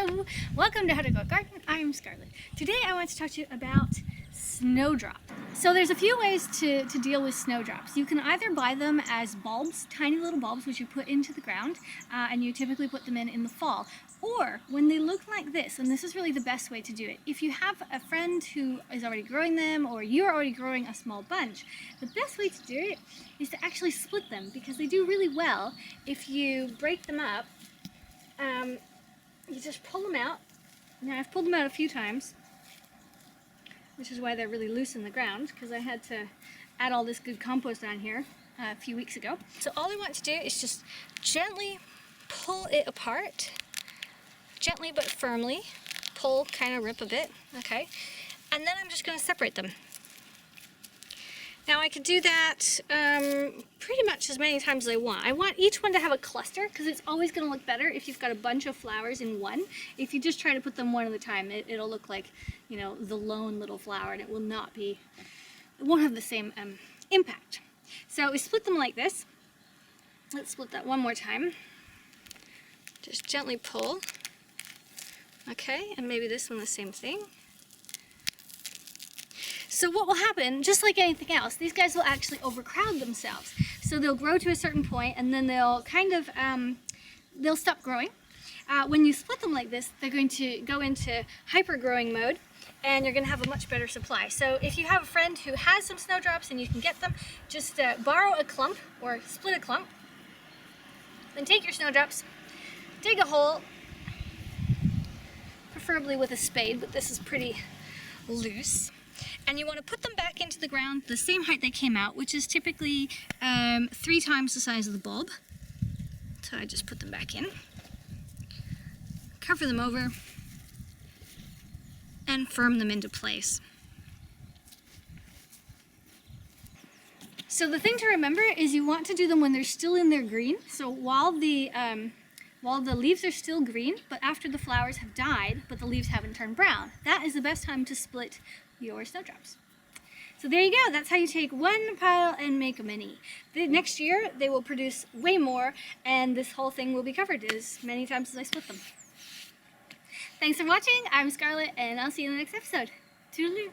Hello! Welcome to How to Grow a Garden. I'm Scarlett. Today I want to talk to you about snowdrops. So there's a few ways to deal with snowdrops. You can either buy them as bulbs, tiny little bulbs which you put into the ground, and you typically put them in the fall. Or when they look like this, and this is really the best way to do it, if you have a friend who is already growing them or you're already growing a small bunch, the best way to do it is to actually split them, because they do really well if you break them up. You just pull them out. Now I've pulled them out a few times, which is why they're really loose in the ground, because I had to add all this good compost on here a few weeks ago. So all I want to do is just gently pull it apart, gently but firmly. Pull, kind of rip a bit, okay? And then I'm just going to separate them. Now I could do that pretty much as many times as I want. I want each one to have a cluster, because it's always going to look better if you've got a bunch of flowers in one. If you just try to put them one at a time, it'll look like, you know, the lone little flower, and it will not be, it won't have the same impact. So we split them like this. Let's split that one more time. Just gently pull. Okay, and maybe this one the same thing. So what will happen, just like anything else, these guys will actually overcrowd themselves. So they'll grow to a certain point, and then they'll kind of, they'll stop growing. When you split them like this, they're going to go into hyper growing mode, and you're going to have a much better supply. So if you have a friend who has some snowdrops and you can get them, just borrow a clump or split a clump. Then take your snowdrops, dig a hole, preferably with a spade, but this is pretty loose. And you want to put them back into the ground the same height they came out, which is typically 3 times the size of the bulb. So I just put them back in, cover them over, and firm them into place. So the thing to remember is you want to do them when they're still in their green. So while the leaves are still green, but after the flowers have died, but the leaves haven't turned brown, that is the best time to split your snowdrops. So there you go, that's how you take one pile and make a mini. The next year they will produce way more, and this whole thing will be covered as many times as I split them. Thanks for watching, I'm Scarlett, and I'll see you in the next episode. Toodaloo!